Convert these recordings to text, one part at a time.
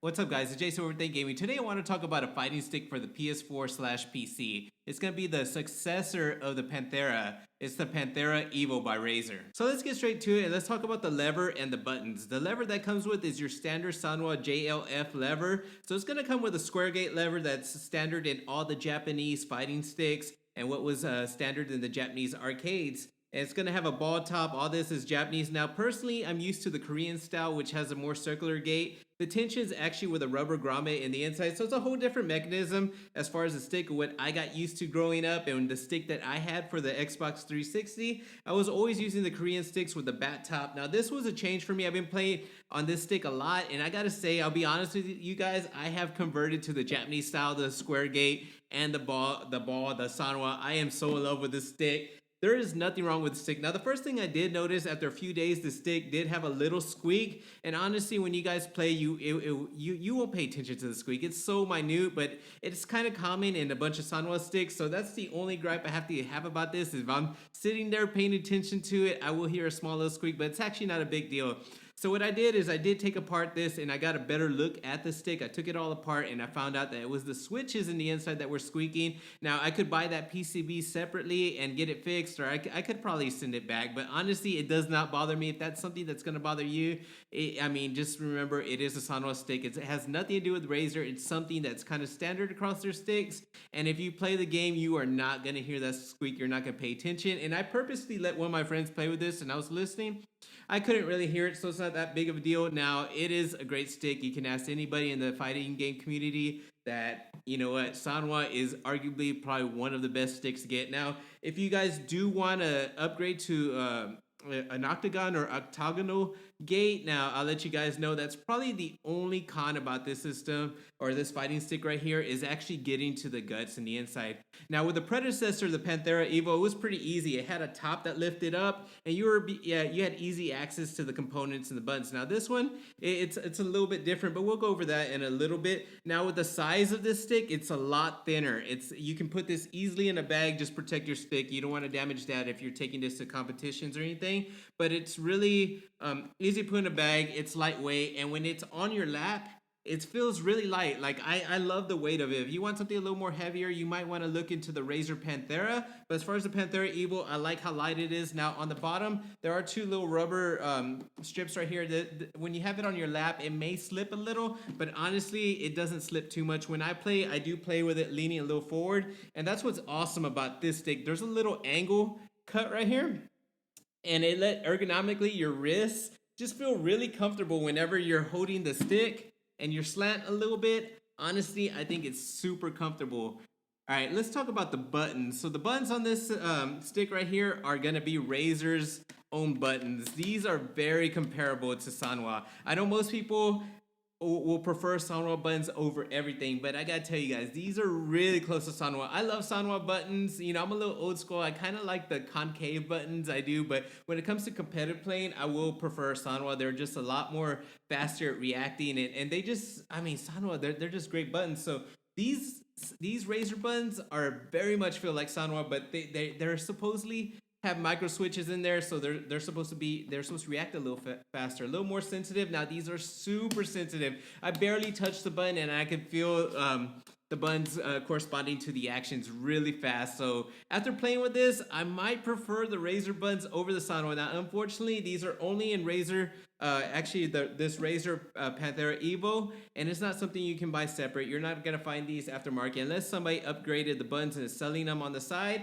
What's up, guys? It's Jason over Think Gaming. Today, I want to talk about a fighting stick for the PS4/PC. It's going to be the successor of the Panthera. It's the Panthera Evo by Razer. So let's get straight to it and let's talk about the lever and the buttons. The lever that comes with is your standard Sanwa JLF lever. So it's going to come with a square gate lever that's standard in all the Japanese fighting sticks and what was standard in the Japanese arcades. And it's going to have a ball top. All this is Japanese. Now, personally, I'm used to the Korean style, which has a more circular gate. The tension is actually with a rubber grommet in the inside, so it's a whole different mechanism as far as the stick. What I got used to growing up and the stick that I had for the Xbox 360, I was always using the Korean sticks with the bat top. Now, this was a change for me. I've been playing on this stick a lot, and I gotta say, I'll be honest with you guys, I have converted to the Japanese style, the square gate, and the Sanwa. I am so in love with this stick. There is nothing wrong with the stick. Now, the first thing I did notice after a few days, the stick did have a little squeak. And honestly, when you guys play, you won't pay attention to the squeak. It's so minute, but it's kind of common in a bunch of Sanwa sticks. So that's the only gripe I have about this. If I'm sitting there paying attention to it, I will hear a small little squeak, but it's actually not a big deal. So what I did is I did take apart this and I got a better look at the stick. I took it all apart and I found out that it was the switches in the inside that were squeaking. Now, I could buy that PCB separately and get it fixed, or I could probably send it back. But honestly, it does not bother me. If that's something that's going to bother you, just remember it is a Sanwa stick. It has nothing to do with Razer. It's something that's kind of standard across their sticks. And if you play the game, you are not going to hear that squeak. You're not going to pay attention. And I purposely let one of my friends play with this and I was listening. I couldn't really hear it, so it's not that big of a deal. Now, it is a great stick. You can ask anybody in the fighting game community that, you know what, Sanwa is arguably probably one of the best sticks to get. Now, if you guys do want to upgrade to an octagon or octagonal gate, now I'll let you guys know that's probably the only con about this system or this fighting stick right here is actually getting to the guts and the inside. Now, with the predecessor, the Panthera Evo, it was pretty easy. It had a top that lifted up and you had easy access to the components and the buttons. Now, this one, it's a little bit different, but we'll go over that in a little bit. Now, with the size of this stick, it's a lot thinner. You can put this easily in a bag, just protect your stick. You don't want to damage that if you're taking this to competitions or anything, but it's really easy to put in a bag. It's lightweight, and when it's on your lap, it feels really light. Like, I love the weight of it. If you want something a little more heavier, you might want to look into the Razer Panthera. But as far as the Panthera Evo, I like how light it is. Now, on the bottom, there are two little rubber strips right here. When you have it on your lap, it may slip a little, but honestly, it doesn't slip too much. When I play, I do play with it leaning a little forward, and that's what's awesome about this stick. There's a little angle cut right here, and it let ergonomically your wrists just feel really comfortable whenever you're holding the stick and you're slant a little bit. Honestly, I think it's super comfortable. All right, let's talk about the buttons. So the buttons on this stick right here are gonna be Razer's own buttons. These are very comparable to Sanwa. I know most people will prefer Sanwa buttons over everything, but I gotta tell you guys, these are really close to Sanwa. I love Sanwa buttons. You know, I'm a little old school. I kind of like the concave buttons, I do, but when it comes to competitive playing, I will prefer Sanwa. They're just a lot more faster at reacting, and they just, Sanwa, they're just great buttons. So these Razer buttons are very much feel like Sanwa, but they're supposedly have micro switches in there, so they're supposed to react a little faster, a little more sensitive. Now, these are super sensitive. I barely touched the button and I could feel the buttons corresponding to the actions really fast. So after playing with this, I might prefer the Razer buttons over the Sanwa. Now, unfortunately, these are only in Razer, this Razer Panthera Evo, and it's not something you can buy separate. You're not gonna find these aftermarket unless somebody upgraded the buttons and is selling them on the side.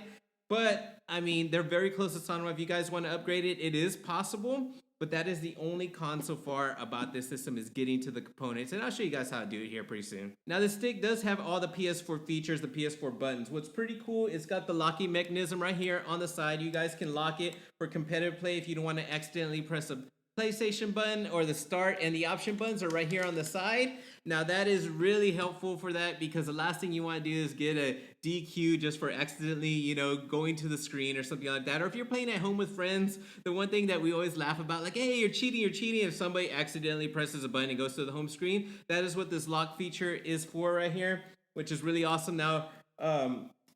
But, they're very close to Sanwa. If you guys want to upgrade it, it is possible. But that is the only con so far about this system is getting to the components. And I'll show you guys how to do it here pretty soon. Now, the stick does have all the PS4 features, the PS4 buttons. What's pretty cool, it's got the locking mechanism right here on the side. You guys can lock it for competitive play if you don't want to accidentally press a PlayStation button or the start, and the option buttons are right here on the side. Now, that is really helpful for that because the last thing you want to do is get a DQ just for accidentally, going to the screen or something like that. Or if you're playing at home with friends, the one thing that we always laugh about, like, hey, you're cheating, if somebody accidentally presses a button and goes to the home screen, that is what this lock feature is for right here, which is really awesome. Now,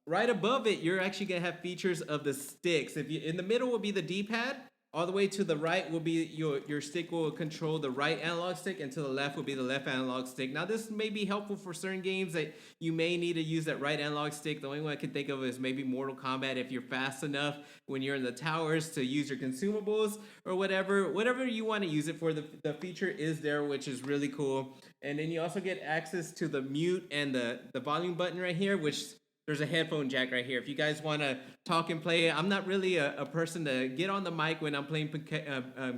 right above it, you're actually going to have features of the sticks. In the middle will be the D-pad. All the way to the right will be your stick will control the right analog stick, and to the left will be the left analog stick. Now this may be helpful for certain games that you may need to use that right analog stick. The only one I can think of is maybe Mortal Kombat, if you're fast enough when you're in the towers to use your consumables or whatever you want to use it for. The feature is there, which is really cool. And then you also get access to the mute and the volume button right here, which there's a headphone jack right here. If you guys want to talk and play, I'm not really a person to get on the mic when I'm playing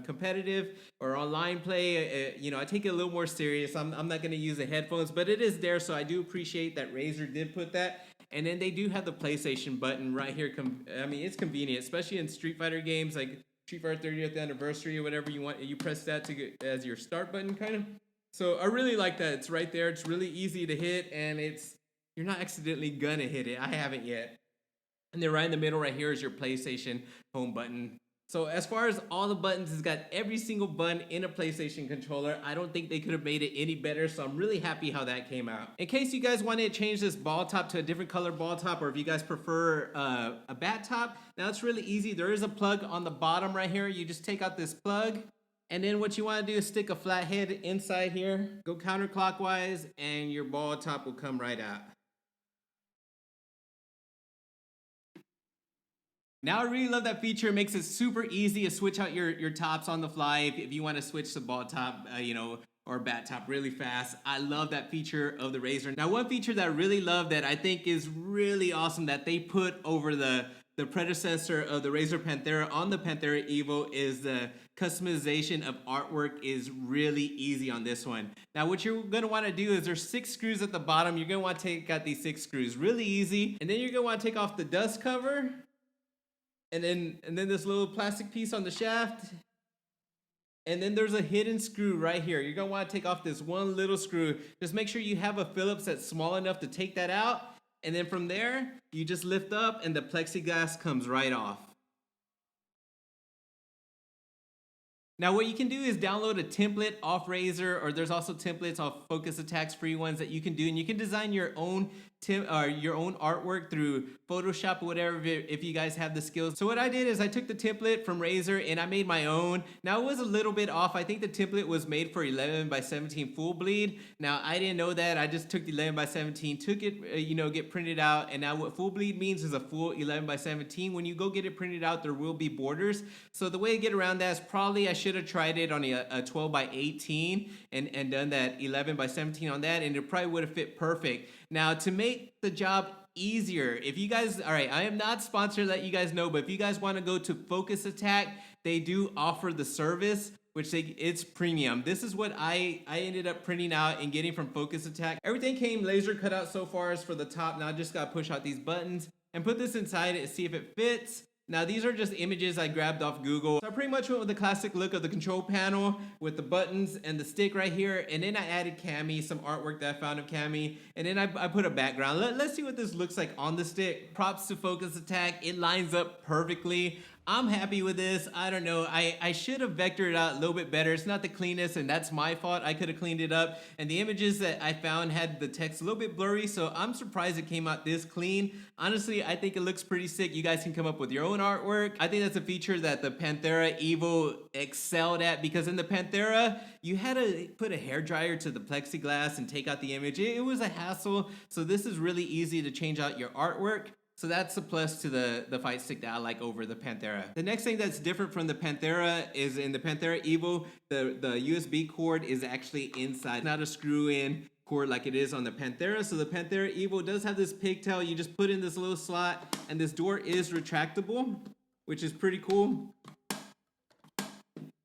competitive or online play. I take it a little more serious. I'm not going to use the headphones, but it is there, so I do appreciate that Razer did put that. And then they do have the PlayStation button right here. It's convenient, especially in Street Fighter games like Street Fighter 30th Anniversary or whatever you want. You press that to get as your start button, kind of. So I really like that. It's right there. It's really easy to hit, and you're not accidentally gonna hit it. I haven't yet. And then right in the middle right here is your PlayStation home button. So as far as all the buttons, it's got every single button in a PlayStation controller. I don't think they could have made it any better, so I'm really happy how that came out. In case you guys want to change this ball top to a different color ball top, or if you guys prefer a bat top, now it's really easy. There is a plug on the bottom right here. You just take out this plug, and then what you want to do is stick a flat head inside here, go counterclockwise, and your ball top will come right out. Now I really love that feature. It makes it super easy to switch out your tops on the fly if you want to switch the ball top, or bat top really fast. I love that feature of the Razer. Now one feature that I really love that I think is really awesome that they put over the predecessor of the Razer Panthera on the Panthera Evo is the customization of artwork is really easy on this one. Now what you're going to want to do is there's 6 screws at the bottom. You're going to want to take out these 6 screws. Really easy. And then you're going to want to take off the dust cover. And then this little plastic piece on the shaft. And then there's a hidden screw right here. You're going to want to take off this one little screw. Just make sure you have a Phillips that's small enough to take that out. And then from there, you just lift up and the plexiglass comes right off. Now what you can do is download a template off Razer, or there's also templates off Focus Attack's free ones that you can do, and you can design your own artwork through Photoshop or whatever if you guys have the skills. So what I did is I took the template from Razer and I made my own. Now it was a little bit off. I think the template was made for 11 by 17 full bleed. Now I didn't know that. I just took the 11 by 17, took it, get printed out, and now what full bleed means is a full 11 by 17. When you go get it printed out, there will be borders. So the way to get around that is probably I should have tried it on a 12 by 18 and done that 11 by 17 on that, and it probably would have fit perfect. Now to make the job easier, if you guys, all right, I am not sponsored, let you guys know, but if you guys want to go to Focus Attack, they do offer the service, which it's premium. This is what I ended up printing out and getting from Focus Attack. Everything came laser cut out so far as for the top. Now I just got to push out these buttons and put this inside it and see if it fits. Now these are just images I grabbed off Google. So I pretty much went with the classic look of the control panel with the buttons and the stick right here, and then I added Cammy, some artwork that I found of Cammy, and then I put a background. Let's see what this looks like on the stick. Props to Focus Attack, it lines up perfectly. I'm happy with this. I don't know, I should have vectored it out a little bit better. It's not the cleanest, and that's my fault. I could have cleaned it up, and the images that I found had the text a little bit blurry, so I'm surprised it came out this clean. Honestly, I think it looks pretty sick. You guys can come up with your own artwork. I think that's a feature that the Panthera Evo excelled at, because in the Panthera, you had to put a hairdryer to the plexiglass and take out the image. It was a hassle, so this is really easy to change out your artwork. So that's a plus to the Fightstick that I like over the Panthera. The next thing that's different from the Panthera is in the Panthera Evo, the USB cord is actually inside, not a screw-in cord like it is on the Panthera. So the Panthera Evo does have this pigtail. You just put in this little slot, and this door is retractable, which is pretty cool.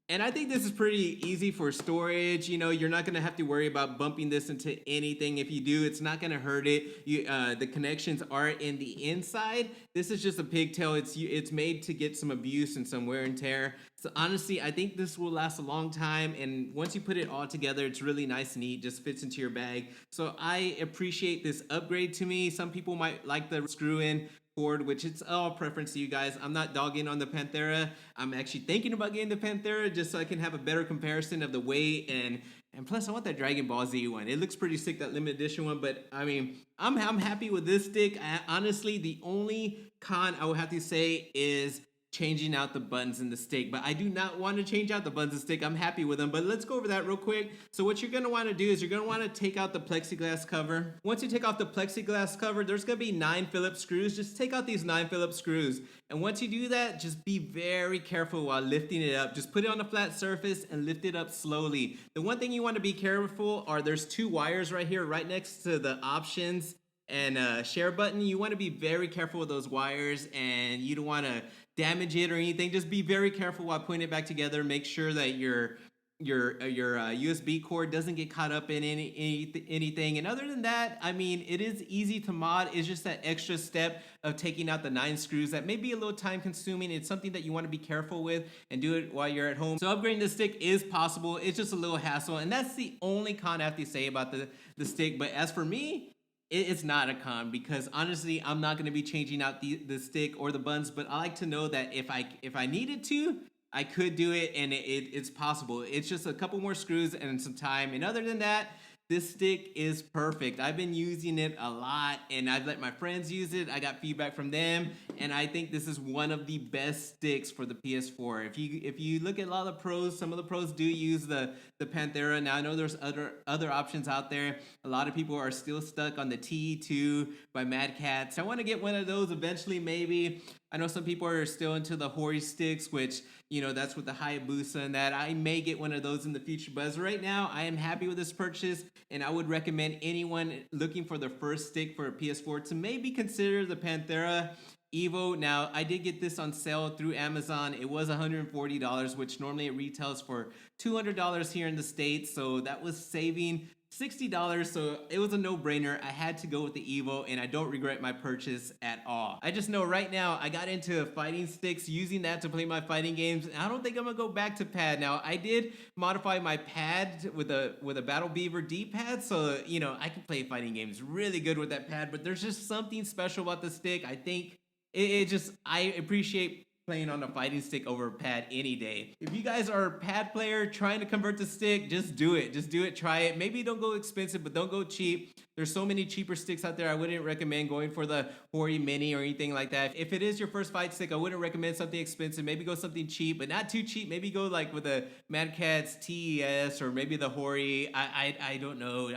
And I think this is pretty easy for storage. You're not going to have to worry about bumping this into anything. If you do, it's not going to hurt it. The connections are in the inside. This is just a pigtail. It's made to get some abuse and some wear and tear. So honestly, I think this will last a long time. And once you put it all together, it's really nice and neat. Just fits into your bag. So I appreciate this upgrade to me. Some people might like the screw-in cord, which it's all preference to you guys. I'm not dogging on the Panthera. I'm actually thinking about getting the Panthera just so I can have a better comparison of the weight, and plus I want that Dragon Ball Z one. It looks pretty sick, that limited edition one, but I mean, I'm happy with this stick. Honestly, the only con I would have to say is changing out the buttons in the stick, but I do not want to change out the buttons and stick. I'm happy with them, but let's go over that real quick. So what you're going to want to do is you're going to want to take out the plexiglass cover. Once you take off the plexiglass cover, there's going to be 9 Phillips screws. Just take out these 9 Phillips screws. And once you do that, just be very careful while lifting it up. Just put it on a flat surface and lift it up slowly. The one thing you want to be careful are there's 2 wires right here, right next to the options and share button. You want to be very careful with those wires, and you don't want to damage it or anything. Just be very careful while putting it back together. Make sure that your USB cord doesn't get caught up in anything. And other than that, I mean, it is easy to mod. It's just that extra step of taking out the 9 screws that may be a little time consuming. It's something that you want to be careful with and do it while you're at home. So upgrading the stick is possible. It's just a little hassle, and that's the only con I have to say about the stick. But as for me, it's not a con, because honestly, I'm not going to be changing out the stick or the buttons, but I like to know that if I needed to, I could do it, and it's possible. It's just a couple more screws and some time. And other than that, this stick is perfect. I've been using it a lot, and I've let my friends use it. I got feedback from them, and I think this is one of the best sticks for the PS4. If you look at a lot of the pros, some of the pros do use the Panthera. Now I know there's other options out there. A lot of people are still stuck on the T2 by Mad Catz. I want to get one of those eventually, maybe. I know some people are still into the Hori sticks, which, you know, that's with the Hayabusa and that. I may get one of those in the future, but as of right now, I am happy with this purchase, and I would recommend anyone looking for the first stick for a PS4 to maybe consider the Panthera Evo. Now, I did get this on sale through Amazon. It was $140, which normally it retails for $200 here in the States, so that was saving $60, so it was a no-brainer. I had to go with the Evo, and I don't regret my purchase at all. I just know right now I got into fighting sticks, using that to play my fighting games, and I don't think I'm gonna go back to pad. Now, I did modify my pad with a Battle Beaver D-pad, so you know I can play fighting games really good with that pad. But there's just something special about the stick. I think I appreciate playing on a fighting stick over a pad any day. If you guys are a pad player trying to convert to stick, just do it. Just do it. Try it. Maybe don't go expensive, but don't go cheap. There's so many cheaper sticks out there. I wouldn't recommend going for the Hori Mini or anything like that. If it is your first fight stick, I wouldn't recommend something expensive. Maybe go something cheap, but not too cheap. Maybe go like with a Mad Catz TES or maybe the Hori. I don't know.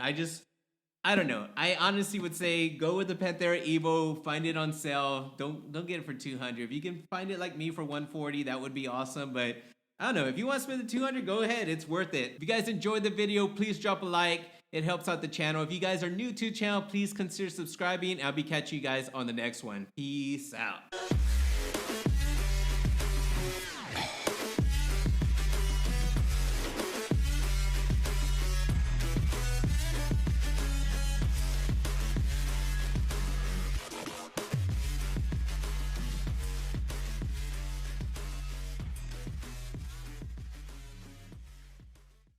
I don't know. I honestly would say go with the Panthera Evo. Find it on sale. Don't get it for $200. If you can find it like me for $140, that would be awesome. But I don't know. If you want to spend the $200, go ahead. It's worth it. If you guys enjoyed the video, please drop a like. It helps out the channel. If you guys are new to the channel, please consider subscribing. I'll be catching you guys on the next one. Peace out.